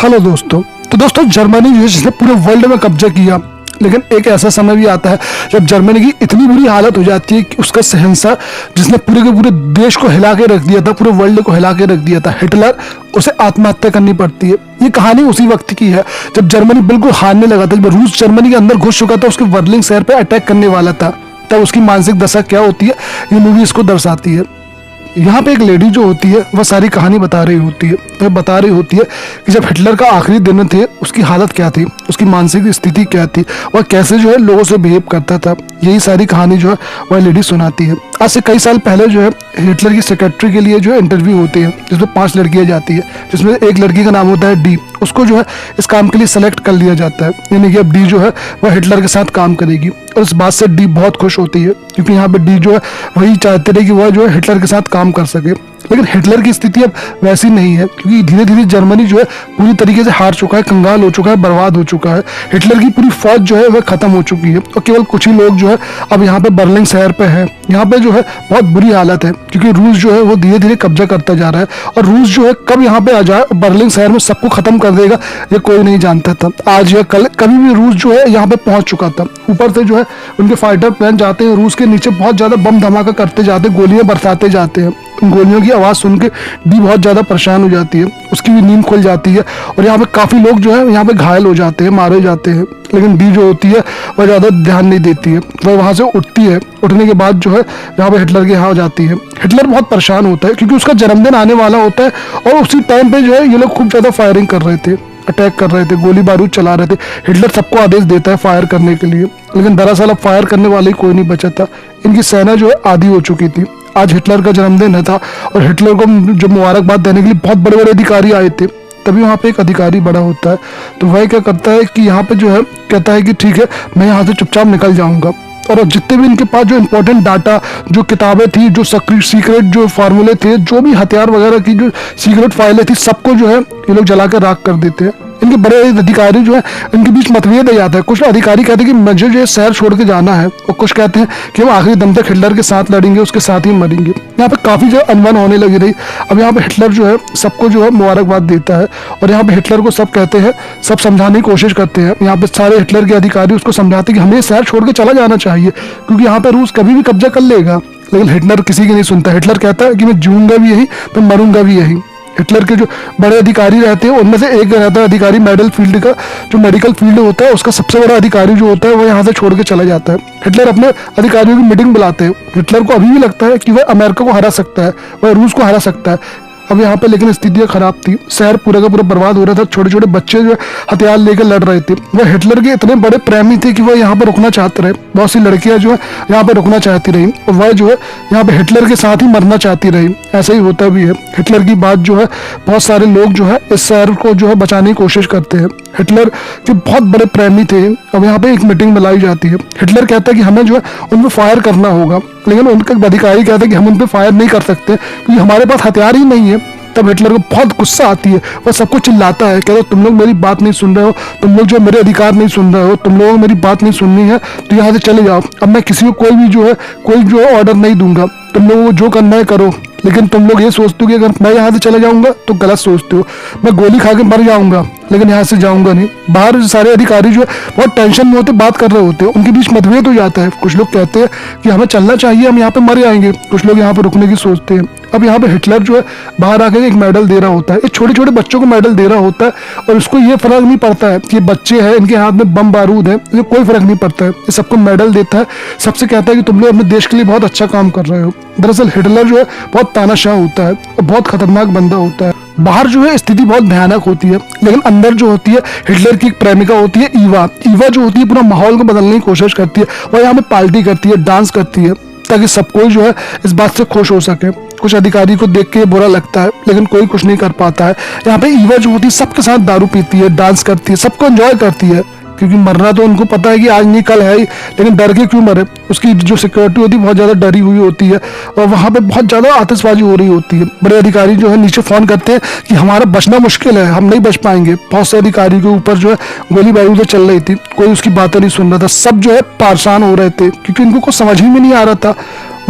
Hello दोस्तों। तो दोस्तों जर्मनी जो है जिसने पूरे वर्ल्ड में कब्जा किया, लेकिन एक ऐसा समय भी आता है जब जर्मनी की इतनी बुरी हालत हो जाती है कि उसका शहंशाह जिसने पूरे के पूरे देश को हिला के रख दिया था, पूरे वर्ल्ड को हिला के रख दिया था, हिटलर, उसे आत्महत्या करनी पड़ती है। ये कहानी उसी वक्त की है जब जर्मनी बिल्कुल हारने लगा था, जब रूस जर्मनी के अंदर घुस चुका था, उसके बर्लिन शहर पर अटैक करने वाला था। तब उसकी मानसिक दशा क्या होती है, ये मूवी इसको दर्शाती है। यहाँ पे एक लेडी जो होती है वह सारी कहानी बता रही होती है। वह बता रही होती है कि जब हिटलर का आखिरी दिन थे उसकी हालत क्या थी, उसकी मानसिक स्थिति क्या थी, वह कैसे जो है लोगों से बिहेव करता था। यही सारी कहानी जो है वह लेडी सुनाती है। आज से कई साल पहले जो है हिटलर की सेक्रेटरी के लिए जो है इंटरव्यू होते हैं, जिसमें 5 लड़कियां जाती है, जिसमें एक लड़की का नाम होता है डी। उसको जो है इस काम के लिए सेलेक्ट कर लिया जाता है, यानी कि अब डी जो है वह हिटलर के साथ काम करेगी। और इस बात से डी बहुत खुश होती है, क्योंकि यहाँ पे डी जो है वही चाहते रहे कि वह जो है हिटलर के साथ काम कर सके। लेकिन हिटलर की स्थिति अब वैसी नहीं है, क्योंकि धीरे धीरे जर्मनी जो है पूरी तरीके से हार चुका है, कंगाल हो चुका है, बर्बाद हो चुका है। हिटलर की पूरी फौज जो है वह खत्म हो चुकी है और केवल कुछ ही लोग जो है अब यहाँ पे बर्लिन शहर पे है। यहाँ पे जो है बहुत बुरी हालत है, क्योंकि रूस जो है वो धीरे धीरे कब्जा करता जा रहा है। और रूस जो है कब यहाँ पे आ जाए बर्लिन शहर में सबको खत्म कर देगा, ये कोई नहीं जानता था। आज या कल कभी भी रूस जो है यहाँ पे पहुंच चुका था। ऊपर से जो है उनके फाइटर प्लेन जाते हैं, रूस के नीचे बहुत ज्यादा बम धमाका करते जाते हैं, गोलियां बरसाते जाते हैं। गोलियों की आवाज़ सुन के डी बहुत ज़्यादा परेशान हो जाती है, उसकी भी नींद खुल जाती है और यहाँ पे काफ़ी लोग जो है यहाँ पे घायल हो जाते हैं, मारे जाते हैं। लेकिन डी जो होती है वह ज़्यादा ध्यान नहीं देती है, वह वहाँ से उठती है। उठने के बाद जो है यहाँ पे हिटलर के यहाँ जाती है। हिटलर बहुत परेशान होता है, क्योंकि उसका जन्मदिन आने वाला होता है और उसी टाइम पर जो है ये लोग खूब ज़्यादा फायरिंग कर रहे थे, अटैक कर रहे थे, गोली बारूद चला रहे थे। हिटलर सबको आदेश देता है फायर करने के लिए, लेकिन दरअसल अब फायर करने वाले ही कोई नहीं बचा था। इनकी सेना जो है आधी हो चुकी थी। आज हिटलर का जन्मदिन था और हिटलर को जो मुबारकबाद देने के लिए बहुत बड़े बड़े अधिकारी आए थे। तभी वहाँ पे एक अधिकारी बड़ा होता है, तो वह क्या करता है कि यहाँ पे जो है कहता है कि ठीक है, मैं यहाँ से चुपचाप निकल जाऊँगा। और जितने भी इनके पास जो इंपॉर्टेंट डाटा, जो किताबें थी, जो सीक्रेट जो फार्मूले थे, जो भी हथियार वगैरह की जो सीक्रेट फाइलें थी, सबको जो है ये लोग जला कर राख कर देते हैं। इनके बड़े अधिकारी जो है इनके बीच मतभेद हो जाता है। कुछ अधिकारी कहते हैं कि मुझे जो है शहर छोड़ के जाना है, और कुछ कहते हैं कि हम आखिरी दम तक हिटलर के साथ लड़ेंगे, उसके साथ ही मरेंगे। यहाँ पे काफ़ी जो अनबन होने लगी रही। अब यहाँ पे हिटलर जो है सबको जो है मुबारकबाद देता है और यहाँ पे हिटलर को सब कहते हैं, सब समझाने की कोशिश करते हैं। यहाँ पे सारे हिटलर के अधिकारी उसको समझाते हैं कि हमें शहर छोड़ के चला जाना चाहिए, क्योंकि यहाँ पे रूस कभी भी कब्जा कर लेगा। लेकिन हिटलर किसी की नहीं सुनता। हिटलर कहता है कि मैं जीऊँगा भी यही, मैं मरूंगा भी यही। हिटलर के जो बड़े अधिकारी रहते हैं उनमें से एक रहता है अधिकारी मेडिकल फील्ड का, जो मेडिकल फील्ड होता है उसका सबसे बड़ा अधिकारी जो होता है वो यहाँ से छोड़ के चला जाता है। हिटलर अपने अधिकारियों की मीटिंग बुलाते हैं। हिटलर को अभी भी लगता है कि वह अमेरिका को हरा सकता है, वह रूस को हरा सकता है। अब यहाँ पे लेकिन स्थितियाँ खराब थी, शहर पूरा का पूरा बर्बाद हो रहा था। छोटे छोटे बच्चे जो हथियार लेकर लड़ रहे थे। वह हिटलर के इतने बड़े प्रेमी थे कि वह यहाँ पर रुकना चाहते रहे। बहुत सी लड़कियाँ जो है यहाँ पर रुकना चाहती रही और वह जो है यहाँ पे हिटलर के साथ ही मरना चाहती रही। ऐसा ही होता भी है। हिटलर की बात जो है बहुत सारे लोग जो है इस शहर को जो है बचाने की कोशिश करते हैं। हिटलर के बहुत बड़े प्रेमी थे। अब यहाँ पे एक मीटिंग बुलाई जाती है। हिटलर कहता है कि हमें जो है उन पर फायर करना होगा, लेकिन उनका अधिकारी कहता है कि हम उन पर फायर नहीं कर सकते क्योंकि हमारे पास हथियार ही नहीं है। तब हिटलर को बहुत गुस्सा आती है, वह सबको चिल्लाता है, कहता है तुम लोग मेरी बात नहीं सुन रहे हो, तुम लोग जो मेरे अधिकार नहीं सुन रहे हो, तुम लोगों को मेरी बात नहीं सुननी है तो यहाँ से चले जाओ। अब मैं किसी को कोई जो ऑर्डर नहीं दूंगा, तुम लोगों को जो करना है करो। लेकिन तुम लोग ये सोचते हो कि अगर मैं यहाँ से चले जाऊंगा तो गलत सोचते हो। मैं गोली खा के मर जाऊंगा, लेकिन यहाँ से जाऊंगा नहीं। बाहर सारे अधिकारी जो है बहुत टेंशन में होते, बात कर रहे होते हैं, उनके बीच मतभेद हो जाता है। कुछ लोग कहते हैं कि हमें चलना चाहिए, हम यहाँ पे मर जाएंगे। कुछ लोग यहाँ पे रुकने की सोचते हैं। अब यहाँ पे हिटलर जो है बाहर आकर एक मेडल दे रहा होता है, एक छोटे छोटे बच्चों को मेडल दे रहा होता है और उसको ये फर्क नहीं पड़ता है कि ये बच्चे हैं, इनके हाथ में बम बारूद है, ये कोई फर्क नहीं पड़ता है। ये सबको मेडल देता है, सबसे कहता है कि तुम लोग अपने देश के लिए बहुत अच्छा काम कर रहे हो। दरअसल हिटलर जो है बहुत तानाशाह होता है और बहुत खतरनाक बंदा होता है। बाहर जो है स्थिति बहुत भयानक होती है, लेकिन अंदर जो होती है हिटलर की एक प्रेमिका होती है ईवा। ईवा जो होती है पूरा माहौल को बदलने की कोशिश करती है। वह यहाँ पे पार्टी करती है, डांस करती है, ताकि सब कोई जो है इस बात से खुश हो सके। कुछ अधिकारी को देख के बुरा लगता है, लेकिन कोई कुछ नहीं कर पाता है। यहाँ पे ईवा जो होती है सबके साथ दारू पीती है, डांस करती है, सबको एंजॉय करती है, क्योंकि मरना तो उनको पता है कि आज नहीं कल है ही, लेकिन डर के क्यों मरे। उसकी जो सिक्योरिटी होती है बहुत ज़्यादा डरी हुई होती है और वहाँ पे बहुत ज़्यादा आतिशबाजी हो रही होती है। बड़े अधिकारी जो है नीचे फ़ोन करते हैं कि हमारा बचना मुश्किल है, हम नहीं बच पाएंगे। बहुत से अधिकारी के ऊपर जो है गोली बारूद चल रही थी, कोई उसकी बातें नहीं सुन रहा था। सब जो है परेशान हो रहे थे, क्योंकि इनको कुछ समझ ही में नहीं आ रहा था।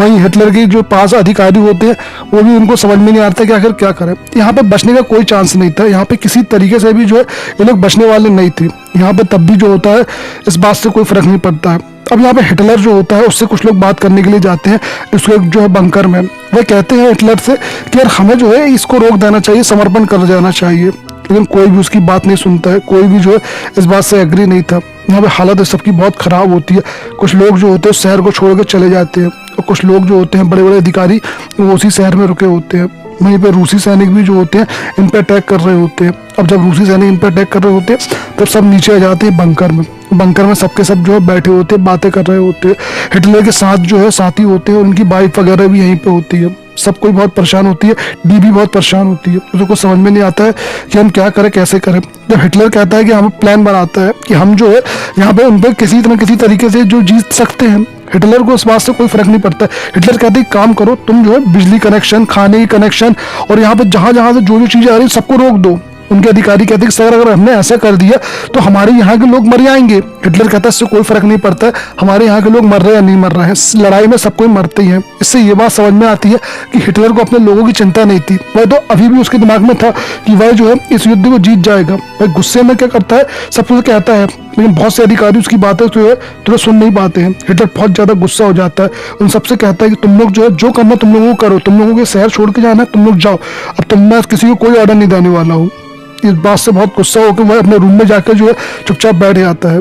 वहीं हिटलर के जो पास अधिकारी होते हैं वो भी उनको समझ में नहीं आता कि आखिर क्या करें। यहाँ पे बचने का कोई चांस नहीं था, यहाँ पे किसी तरीके से भी जो है ये लोग बचने वाले नहीं थे। यहाँ पे तब भी जो होता है इस बात से कोई फर्क नहीं पड़ता है। अब यहाँ पे हिटलर जो होता है उससे कुछ लोग बात करने के लिए जाते हैं उसके जो है बंकर में। वह कहते हैं हिटलर से कि यार हमें जो है इसको रोक देना चाहिए, समर्पण कर जाना चाहिए, लेकिन कोई भी उसकी बात नहीं सुनता है, कोई भी जो है इस बात से एग्री नहीं था। यहाँ पे हालत सबकी बहुत खराब होती है। कुछ लोग जो होते हैं शहर को छोड़ के चले जाते हैं और कुछ लोग जो होते हैं बड़े बड़े अधिकारी वो उसी शहर में रुके होते हैं। वहीं पे रूसी सैनिक भी जो होते हैं इन पर अटैक कर रहे होते हैं। अब जब रूसी सैनिक इन पर अटैक कर रहे होते हैं तब सब नीचे आ जाते हैं बंकर में। बंकर में सबके सब जो है बैठे होते हैं, बातें कर रहे होते हैं। हिटलर के साथ जो है साथी होते हैं, उनकी वाइफ वगैरह भी यहीं पे होती है। सब कोई बहुत परेशान होती है, डी भी बहुत परेशान होती है। उसको समझ में नहीं आता है कि हम क्या करें, कैसे करें। जब हिटलर कहता है कि हम प्लान बनाता है कि हम जो है यहाँ पे उन पर किसी न किसी तरीके से जो जीत सकते हैं, हिटलर को इस बात से कोई फर्क नहीं पड़ता है। हिटलर कहते हैं काम करो, तुम जो है बिजली कनेक्शन, खाने की कनेक्शन और यहाँ पे जहां जहां से जो चीजें आ रही है सबको रोक दो। उनके अधिकारी कहते हैं कि सर अगर हमने ऐसा कर दिया तो हमारे यहाँ के लोग मर जाएंगे। हिटलर कहता है इससे कोई फर्क नहीं पड़ता है, हमारे यहाँ के लोग मर रहे हैं या नहीं मर रहे हैं, लड़ाई में सब कोई मरते ही है। इससे ये बात समझ में आती है कि हिटलर को अपने लोगों की चिंता नहीं थी। वह तो अभी भी उसके दिमाग में था कि वह जो है इस युद्ध को जीत जाएगा। वह गुस्से में क्या करता है, सब कुछ कहता है, लेकिन बहुत से अधिकारी उसकी बातें जो है तुरंत सुन नहीं पाते हैं। हिटलर बहुत ज्यादा गुस्सा हो जाता है, उन सबसे कहता है कि तुम लोग जो है जो करना तुम लोगों को करो, तुम लोगों के शहर छोड़ के जाना है, तुम लोग जाओ, अब तुम मैं किसी को कोई ऑर्डर नहीं देने वाला हूँ। इस बात से बहुत गुस्सा होकर वह अपने रूम में जाकर जो है चुपचाप बैठ जाता है।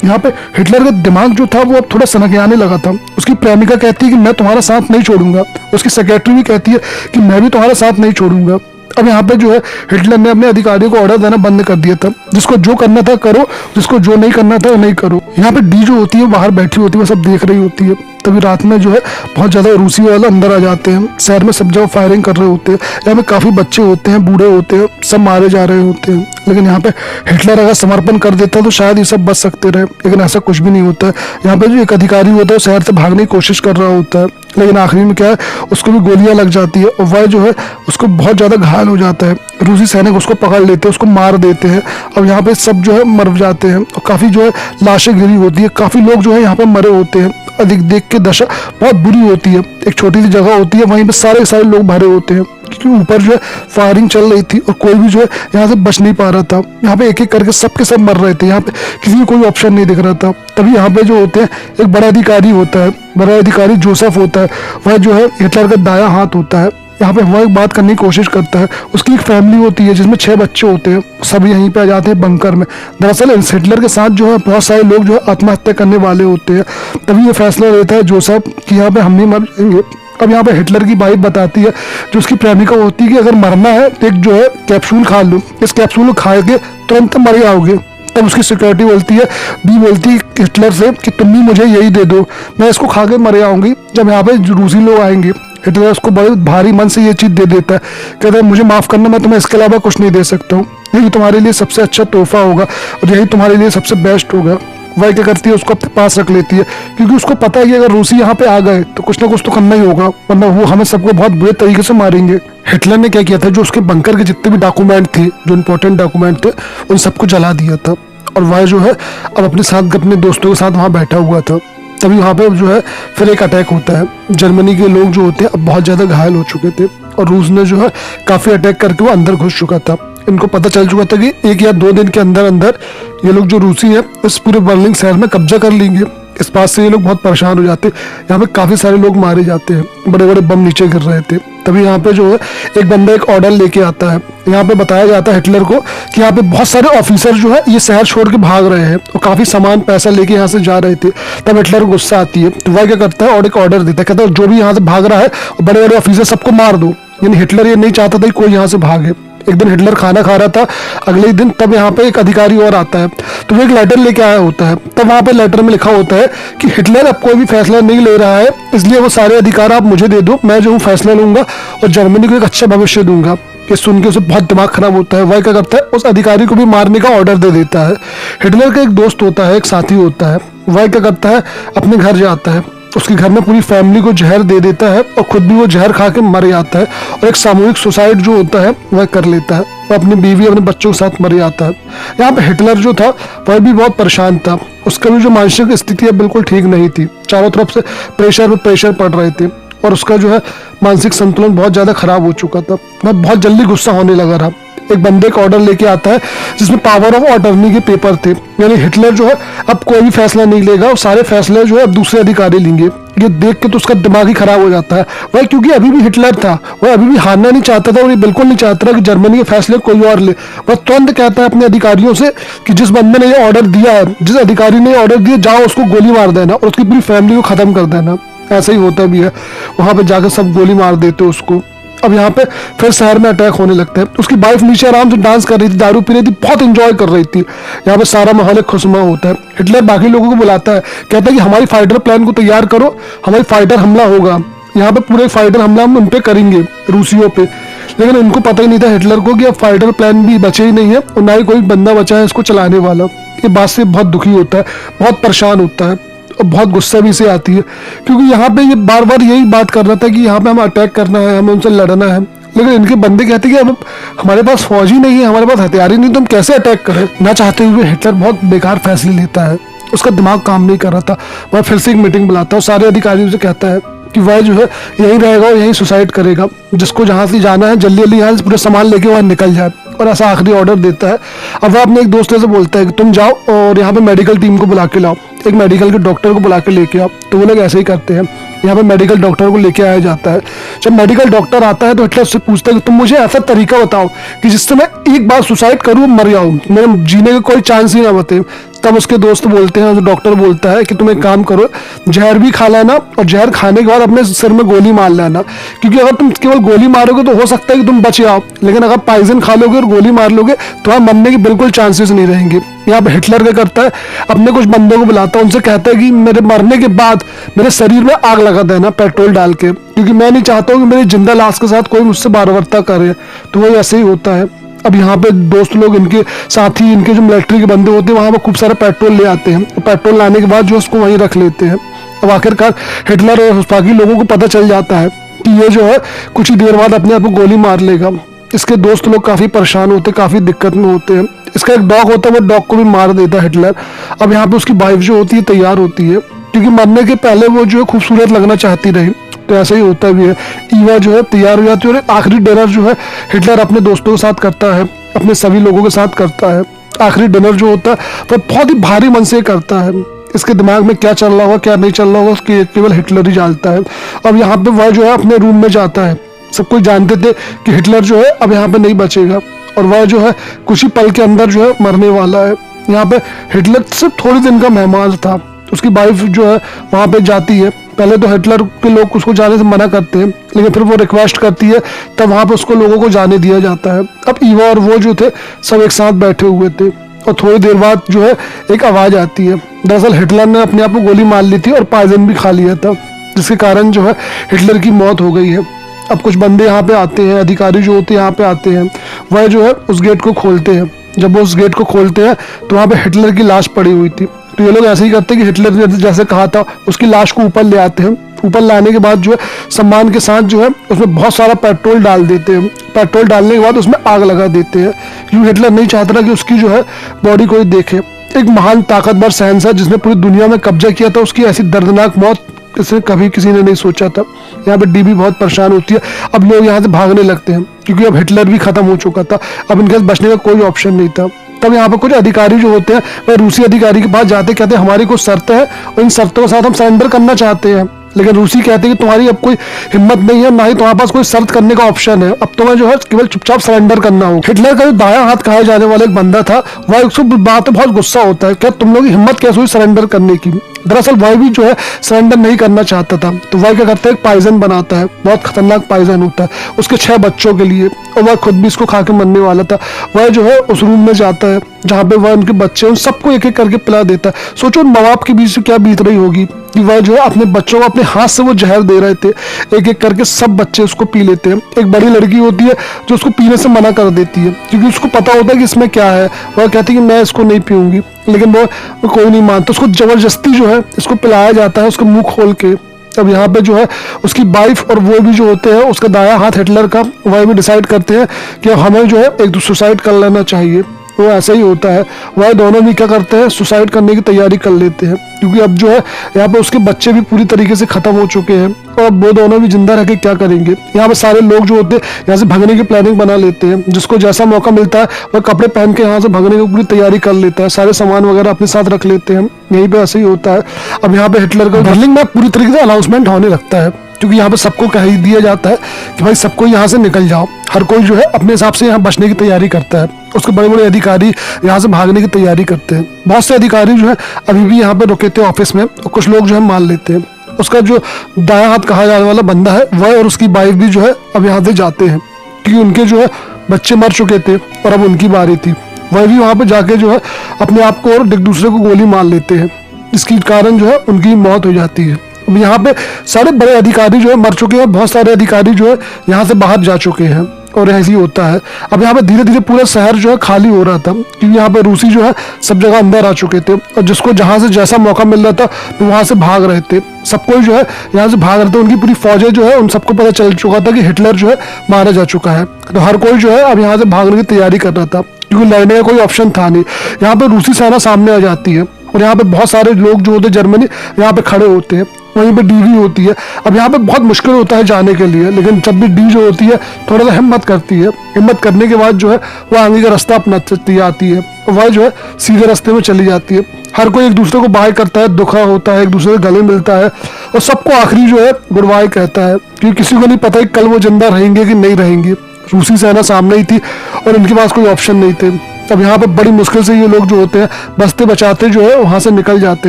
यहाँ पे हिटलर का दिमाग जो था वो अब थोड़ा सनक आने लगा था। उसकी प्रेमिका कहती है कि मैं तुम्हारा साथ नहीं छोड़ूंगा, उसकी सेक्रेटरी भी कहती है कि मैं भी तुम्हारा साथ नहीं छोड़ूंगा। अब यहाँ पे जो है हिटलर ने अपने अधिकारियों को ऑर्डर देना बंद कर दिया था, जिसको जो करना था करो, जिसको जो नहीं करना था वो नहीं करो। यहाँ पे डी जो होती है बाहर बैठी होती है, वो सब देख रही होती है। तभी रात में जो है बहुत ज्यादा रूसी वाले अंदर आ जाते हैं, शहर में सब जगह फायरिंग कर रहे होते हैं। यहाँ पे काफी बच्चे होते हैं, बूढ़े होते हैं, सब मारे जा रहे होते हैं। लेकिन यहाँ पे हिटलर अगर समर्पण कर देता तो शायद ये सब बच सकते रहे, लेकिन ऐसा कुछ भी नहीं होता है। यहाँ पे जो एक अधिकारी होता है शहर से भागने की कोशिश कर रहा होता है, लेकिन आखिरी में क्या है उसको भी गोलियां लग जाती है और वह जो है उसको बहुत ज्यादा घायल हो जाता है। रूसी सैनिक उसको पकड़ लेते हैं, उसको मार देते हैं। अब यहाँ पे सब जो है मर जाते हैं और काफी जो है लाशें गिरी होती है, काफी लोग जो है यहाँ पे मरे होते हैं। अधिक देख के दशा बहुत बुरी होती है। एक छोटी सी जगह होती है, वहीं पे सारे सारे लोग भरे होते हैं, क्योंकि ऊपर जो है फायरिंग चल रही थी और कोई भी जो है यहाँ से बच नहीं पा रहा था। यहाँ पे एक एक करके सबके सब मर रहे थे, यहाँ पे किसी को कोई ऑप्शन नहीं दिख रहा था। तभी यहाँ पे जो होते हैं एक बड़ा अधिकारी होता है, बड़ा अधिकारी जोसेफ होता है, वह जो है हिटलर का दाया हाथ होता है। यहाँ पे वह एक बात करने की कोशिश करता है। उसकी एक फैमिली होती है जिसमें 6 बच्चे होते हैं, सब यहीं पे आ जाते हैं बंकर में। दरअसल हिटलर के साथ जो है बहुत सारे लोग जो है आत्महत्या करने वाले होते हैं। तभी ये फैसला लेता है जोसेफ कि यहाँ पे हम नहीं मर जाएंगे। अब यहाँ पे हिटलर की वाइफ बताती है, जो उसकी प्रेमिका होती है, कि अगर मरना है तो एक जो है कैप्सूल खा लो, इस कैप्सूल को खा के तुरंत मर जाओगे। तब उसकी सिक्योरिटी बोलती है, बी बोलती है हिटलर से कि तुम भी मुझे यही दे दो, मैं इसको खा के मर जाऊंगी। जब यहाँ पे रूसी लोग आएंगे, हिटलर उसको बड़े भारी मन से ये चीज दे देता है, कहता है मुझे माफ करना, मैं तुम्हें इसके अलावा कुछ नहीं दे सकता हूँ, यही तुम्हारे लिए सबसे अच्छा तोहफा होगा और यही तुम्हारे लिए सबसे बेस्ट होगा। वह क्या करती है, उसको अपने पास रख लेती है, क्योंकि उसको पता है कि अगर रूसी यहाँ पे आ गए तो कुछ ना कुछ तो करना ही होगा, वरना वो हमें सबको बहुत बुरे तरीके से मारेंगे। हिटलर ने क्या किया था, जो उसके बंकर के जितने भी डॉक्यूमेंट थे, जो इंपॉर्टेंट डॉक्यूमेंट थे, उन सबको जला दिया था और वह जो है अब अपने साथ अपने दोस्तों के साथ वहाँ बैठा हुआ था। तभी वहाँ पे जो है फिर एक अटैक होता है। जर्मनी के लोग जो होते हैं अब बहुत ज्यादा घायल हो चुके थे और रूस ने जो है काफी अटैक करके वो अंदर घुस चुका था। इनको पता चल चुका था कि 1 या 2 दिन के अंदर अंदर ये लोग जो रूसी है इस पूरे बर्लिन शहर में कब्जा कर लेंगे। इस बात से ये लोग बहुत परेशान हो जाते हैं। यहाँ पे काफी सारे लोग मारे जाते हैं, बड़े बड़े बम नीचे गिर रहे थे। तभी यहाँ पे जो है एक बंदा एक ऑर्डर लेके आता है। यहाँ पे बताया जाता है हिटलर को कि यहाँ पे बहुत सारे ऑफिसर जो है ये शहर छोड़ के भाग रहे हैं और काफी सामान पैसा लेके यहाँ से जा रहे थे। तब हिटलर को गुस्सा आती है, तो वह क्या करता है और एक ऑर्डर देता है, कहता है जो भी यहाँ से भाग रहा है बड़े बड़े ऑफिसर सबको मार दो। यानी हिटलर ये नहीं चाहता था कि कोई यहाँ से भागे। एक दिन हिटलर खाना खा रहा था, अगले ही दिन तब यहाँ पे एक अधिकारी और आता है, तो वो एक लेटर लेके आया होता है। तब वहाँ पे लेटर में लिखा होता है कि हिटलर अब कोई भी फैसला नहीं ले रहा है, इसलिए वो सारे अधिकार आप मुझे दे दो, मैं जो हूँ फैसला लूंगा और जर्मनी को एक अच्छा भविष्य दूंगा। ये सुन के उसे बहुत दिमाग खराब होता है। वह क्या करता है, उस अधिकारी को भी मारने का ऑर्डर दे देता है। हिटलर का एक दोस्त होता है, एक साथी होता है, वह क्या करता है अपने घर जाता है, उसके घर में पूरी फैमिली को जहर दे देता है और खुद भी वो जहर खा के मर जाता है और एक सामूहिक सुसाइड जो होता है वह कर लेता है। वो अपनी बीवी अपने बच्चों के साथ मर जाता है। यहाँ पे हिटलर जो था वह भी बहुत परेशान था, उसका भी जो मानसिक स्थिति है बिल्कुल ठीक नहीं थी। चारों तरफ से प्रेशर पे प्रेशर पड़ रहे थे और उसका जो है मानसिक संतुलन बहुत ज़्यादा खराब हो चुका था। वह बहुत जल्दी गुस्सा होने लगा था। एक बंदे का ऑर्डर लेके आता है जिसमें पावर ऑफ अटॉर्नी के पेपर थे, यानी हिटलर जो है अब कोई भी फैसला नहीं लेगा और सारे फैसले जो है अब दूसरे अधिकारी लेंगे। ये देख के तो उसका दिमाग ही खराब हो जाता है। वह क्योंकि अभी भी हिटलर था, वह अभी भी हारना नहीं चाहता था और ये बिल्कुल नहीं चाहता था कि जर्मनी के फैसले कोई और ले। वह तुरंत कहता है अपने अधिकारियों से कि जिस बंदे ने ये ऑर्डर दिया है, जिस अधिकारी ने ऑर्डर दिया, जाओ उसको गोली मार देना और उसकी पूरी फैमिली को खत्म कर देना। ऐसा ही होता भी है, वहां पे जाकर सब गोली मार देते उसको। अब यहाँ पे फिर शहर में अटैक होने लगता है। उसकी वाइफ नीचे आराम से डांस कर रही थी, दारू पी रही थी, बहुत एंजॉय कर रही थी। यहाँ पे सारा माहौल खुशनुमा होता है। हिटलर बाकी लोगों को बुलाता है, कहता है कि हमारी फाइटर प्लान को तैयार करो, हमारी फाइटर हमला होगा। यहाँ पे पूरे फाइटर हमला हम उन पे करेंगे, रूसियों पे। लेकिन उनको पता ही नहीं था हिटलर को कि अब फाइटर प्लान भी बचे ही नहीं है और ना ही कोई बंदा बचा है इसको चलाने वाला। ये बात से बहुत दुखी होता है, बहुत परेशान होता है और बहुत गुस्सा भी से आती है, क्योंकि यहाँ पे ये बार बार यही बात कर रहा था कि यहाँ पे हमें अटैक करना है, हमें उनसे लड़ना है। लेकिन इनके बंदे कहते हैं कि अब हमारे पास फौज ही नहीं है, हमारे पास हथियार ही नहीं, तो हम कैसे अटैक करें। ना चाहते हुए हिटलर बहुत बेकार फैसले लेता है, उसका दिमाग काम नहीं कर रहा था। वह फिर से एक मीटिंग बुलाता है और सारे अधिकारियों से कहता है कि वह जो है यहीं रहेगा और यहीं सुसाइड करेगा, जिसको जहाँ से जाना है जल्दी जल्दी यहाँ से पूरे सामान लेके वह निकल जाए। और ऐसा आखिरी ऑर्डर देता है। अब वह अपने एक दोस्त से बोलता है कि तुम जाओ और यहाँ पे मेडिकल टीम को बुला के लाओ, एक मेडिकल के डॉक्टर को बुला के लेके आओ। तो वो लोग ऐसे ही करते हैं, यहाँ पे मेडिकल डॉक्टर को लेके आया जाता है। जब मेडिकल डॉक्टर आता है तो हिटलर उससे पूछता है कि तुम मुझे ऐसा तरीका बताओ कि जिससे मैं एक बार सुसाइड करूँ, मर जाऊँ, मेरे जीने का कोई चांस ही ना बचे। तब उसके दोस्त बोलते हैं, डॉक्टर बोलता है कि तुम एक काम करो, जहर भी खा लेना और जहर खाने के बाद अपने सिर में गोली मार लेना, क्योंकि अगर तुम केवल गोली मारोगे तो हो सकता है कि तुम बच जाओ, लेकिन अगर पॉइजन खा लोगे और गोली मार लोगे तो वहाँ मरने के बिल्कुल चांसेस नहीं रहेंगे। यहाँ पे हिटलर क्या करता है, अपने कुछ बंदों को बुलाता है, उनसे कहता है कि मेरे मरने के बाद मेरे शरीर में आग लगा देना पेट्रोल डाल के, क्योंकि मैं नहीं चाहता हूँ कि मेरी जिंदा लाश के साथ कोई मुझसे बारवर्ता करे। तो वही ऐसे ही होता है। अब यहाँ पे दोस्त लोग, इनके साथी, इनके जो मिलिट्री के बंदे होते हैं, वहाँ पे खूब सारा पेट्रोल ले आते हैं। पेट्रोल लाने के बाद जो उसको वहीं रख लेते हैं। अब आखिरकार हिटलर और बाकी लोगों को पता चल जाता है कि ये जो है कुछ ही देर बाद अपने आप को गोली मार लेगा। इसके दोस्त लोग काफी परेशान होते हैं, काफी दिक्कत में होते हैं। इसका एक डॉग होता है, वो डॉग को भी मार देता है हिटलर। अब यहाँ पे उसकी वाइफ जो होती है तैयार होती है, क्योंकि मरने के पहले वो जो है खूबसूरत लगना चाहती रही। तो ऐसा ही होता भी है। ईवा जो है तैयार हो जाती है और आखिरी डिनर जो है हिटलर अपने दोस्तों के साथ करता है, अपने सभी लोगों के साथ करता है। आखिरी डिनर जो होता है वो बहुत ही भारी मन से करता है। इसके दिमाग में क्या चल रहा होगा, क्या नहीं चल रहा होगा, उसकी केवल हिटलर ही जानता है। अब यहाँ पे वह जो है अपने रूम में जाता है। सब कोई जानते थे कि हिटलर जो है अब यहाँ पे नहीं बचेगा और वह जो है कुछ ही पल के अंदर जो है मरने वाला है। यहाँ पे हिटलर सिर्फ थोड़े दिन का मेहमान था। उसकी वाइफ जो है वहाँ पे जाती है। पहले तो हिटलर के लोग उसको जाने से मना करते हैं, लेकिन फिर वो रिक्वेस्ट करती है, तब वहाँ पे उसको लोगों को जाने दिया जाता है। अब ईवा और वो जो थे सब एक साथ बैठे हुए थे और थोड़ी देर बाद जो है एक आवाज आती है। दरअसल हिटलर ने अपने आप को गोली मार ली थी और पॉइजन भी खा लिया था, जिसके कारण जो है हिटलर की मौत हो गई है। अब कुछ बंदे यहाँ पे आते हैं, अधिकारी जो होते हैं यहाँ पे आते हैं। वह जो है उस गेट को खोलते हैं। जब वो उस गेट को खोलते हैं तो वहाँ पे हिटलर की लाश पड़ी हुई थी। तो ये लोग ऐसे ही करते हैं कि हिटलर ने जैसे कहा था उसकी लाश को ऊपर ले आते हैं। ऊपर लाने के बाद जो है सम्मान के साथ जो है उसमें बहुत सारा पेट्रोल डाल देते हैं। पेट्रोल डालने के बाद उसमें आग लगा देते हैं, क्योंकि हिटलर नहीं चाहता था कि उसकी जो है बॉडी कोई देखे। एक महान ताकतवर शहंशाह जिसने पूरी दुनिया में कब्जा किया था, उसकी ऐसी दर्दनाक मौत इसे कभी किसी ने नहीं सोचा था। यहाँ पे डीबी बहुत परेशान होती है। अब लोग यहाँ से भागने लगते हैं, क्योंकि अब हिटलर भी खत्म हो चुका था। अब इनके पास बचने का कोई ऑप्शन नहीं था। तब यहाँ पर कुछ अधिकारी जो होते हैं वह रूसी अधिकारी के पास जाते, कहते हैं हमारी कुछ शर्तें हैं और इन शर्तों के साथ हम सरेंडर करना चाहते हैं। लेकिन रूसी कहते हैं कि तुम्हारी अब कोई हिम्मत नहीं है, ना ही तुम्हारे पास कोई शर्त करने का ऑप्शन है। अब तुम्हें जो है केवल चुपचाप सरेंडर करना हो। हिटलर का जो दायां हाथ कहा जाने वाला एक बंदा था, वह उसको बात में बहुत गुस्सा होता है, क्या तुम लोग की हिम्मत कैसे हुई सरेंडर करने की। दरअसल वह भी जो है सरेंडर नहीं करना चाहता था। तो वह क्या करता है, एक पॉइजन बनाता है, बहुत खतरनाक पॉइजन होता है उसके 6 बच्चों के लिए, और वह खुद भी इसको खा के मरने वाला था। वह जो है उस रूम में जाता है जहाँ पे वह उनके बच्चे उन सबको एक एक करके पिला देता है। सोचो माँ बाप के बीच में क्या बीत रही होगी कि वह जो है अपने बच्चों को अपने हाथ से वो जहर दे रहे थे। एक एक करके सब बच्चे उसको पी लेते हैं। एक बड़ी लड़की होती है जो उसको पीने से मना कर देती है, क्योंकि उसको पता होता है कि इसमें क्या है। वह कहती है कि मैं इसको नहीं पीऊंगी, लेकिन वो कोई नहीं मानता। उसको जबरदस्ती जो है इसको पिलाया जाता है, उसका मुंह खोल के। अब यहाँ पे जो है उसकी वाइफ और वो भी जो होते हैं, उसका दायां हाथ हिटलर का, वह भी डिसाइड करते हैं कि हमें जो है एक सुसाइड कर लेना चाहिए। वो ऐसा ही होता है। वह दोनों भी क्या करते हैं, सुसाइड करने की तैयारी कर लेते हैं, क्योंकि अब जो है यहाँ पे उसके बच्चे भी पूरी तरीके से खत्म हो चुके हैं और अब वो दोनों भी जिंदा रह के क्या करेंगे। यहाँ पे सारे लोग जो होते हैं यहाँ से भागने की प्लानिंग बना लेते हैं, जिसको जैसा मौका मिलता है वह कपड़े पहन के यहाँ से भागने की पूरी तैयारी कर लेता है, सारे सामान वगैरह अपने साथ रख लेते हैं। यहीं पे ऐसे ही होता है। अब यहाँ पे हिटलर का बर्लिन में पूरी तरीके से अनाउंसमेंट होने लगता है, क्योंकि यहाँ पे सबको कह ही दिया जाता है कि भाई सबको यहाँ से निकल जाओ। हर कोई जो है अपने हिसाब से यहाँ बचने की तैयारी करता है। उसके बड़े बड़े अधिकारी यहाँ से भागने की तैयारी करते हैं। बहुत से अधिकारी जो है अभी भी यहाँ पे रुके थे ऑफिस में, और कुछ लोग जो है मान लेते हैं। उसका जो दायां हाथ कहा जाने वाला बंदा है वह और उसकी वाइफ भी जो है अब यहाँ से जाते हैं, क्योंकि उनके जो है बच्चे मर चुके थे और अब उनकी बारी थी। वह भी वहाँ पे जाके जो है अपने आप को और एक दूसरे को गोली मार लेते हैं, जिसके कारण जो है उनकी मौत हो जाती है। अब यहाँ पे सारे बड़े अधिकारी जो है मर चुके हैं, बहुत सारे अधिकारी जो है यहाँ से बाहर जा चुके हैं और ऐसे ही होता है। अब यहाँ पे धीरे धीरे पूरा शहर जो है खाली हो रहा था, क्योंकि यहाँ पे रूसी जो है सब जगह अंदर आ चुके थे और जिसको जहाँ से जैसा मौका मिल रहा था वो वहाँ से भाग रहे थे। सब कोई जो है यहाँ से भाग रहे थे। उनकी पूरी फौजें जो है उन सबको पता चल चुका था कि हिटलर जो है मारा जा चुका है, तो हर कोई जो है अब यहाँ से भागने की तैयारी कर रहा था, क्योंकि लड़ने का कोई ऑप्शन था नहीं। यहाँ पे रूसी सेना सामने आ जाती है और यहाँ पे बहुत सारे लोग जो होते हैं जर्मनी यहाँ पे खड़े होते हैं। वहीं पे डी भी होती है। अब यहाँ पे बहुत मुश्किल होता है जाने के लिए, लेकिन जब भी डी जो होती है थोड़ा सा हिम्मत करती है। हिम्मत करने के बाद जो है वो आगे का रास्ता अपनाती आती है, वह जो है सीधे रास्ते में चली जाती है। हर कोई एक दूसरे को बाय करता है, दुखा होता है, एक दूसरे के गले मिलता है और सबको आखिरी जो है गुड बाय कहता है, क्योंकि किसी को नहीं पता कि कल वो जिंदा रहेंगे कि नहीं रहेंगे। रूसी सेना सामने ही थी और इनके पास कोई ऑप्शन नहीं थे। अब यहाँ पे बड़ी मुश्किल से ये लोग जो होते हैं बचते बचाते जो है वहां से निकल जाते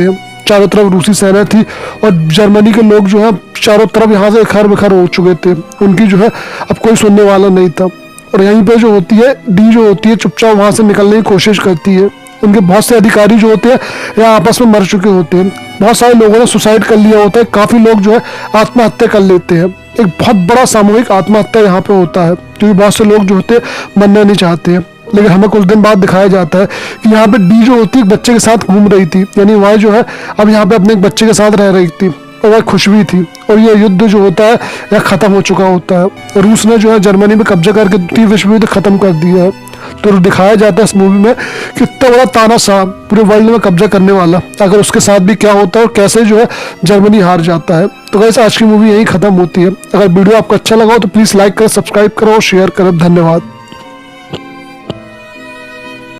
हैं। चारों तरफ रूसी सेना थी और जर्मनी के लोग जो है चारों तरफ यहाँ से इखर बिखर हो चुके थे। उनकी जो है अब कोई सुनने वाला नहीं था और यहीं पे जो होती है डी जो होती है चुपचाप वहां से निकलने की कोशिश करती है। उनके बहुत से अधिकारी जो होते हैं यहाँ आपस में मर चुके होते हैं। बहुत सारे लोगों ने सुसाइड कर लिया होता है। काफी लोग जो है आत्महत्या कर लेते हैं। एक बहुत बड़ा सामूहिक आत्महत्या यहाँ पे होता है, क्योंकि बहुत से लोग जो होते हैं मरना नहीं चाहते हैं। लेकिन हमें कुछ दिन बाद दिखाया जाता है कि यहाँ पे डी जो होती है एक बच्चे के साथ घूम रही थी, यानी वह जो है अब यहाँ पे अपने एक बच्चे के साथ रह रही थी और वह खुश भी थी। और ये युद्ध जो होता है यह खत्म हो चुका होता है। रूस ने जो है जर्मनी में कब्जा करके द्वितीय विश्व युद्ध खत्म कर दिया है। तो दिखाया जाता है इस मूवी में कि इतना बड़ा तानाशाह पूरे वर्ल्ड में कब्जा करने वाला, अगर उसके साथ भी क्या होता है और कैसे जो है जर्मनी हार जाता है। तो गाइस आज की मूवी यही खत्म होती है। अगर वीडियो आपको अच्छा लगा हो तो प्लीज लाइक करें, सब्सक्राइब करो और शेयर करें। धन्यवाद।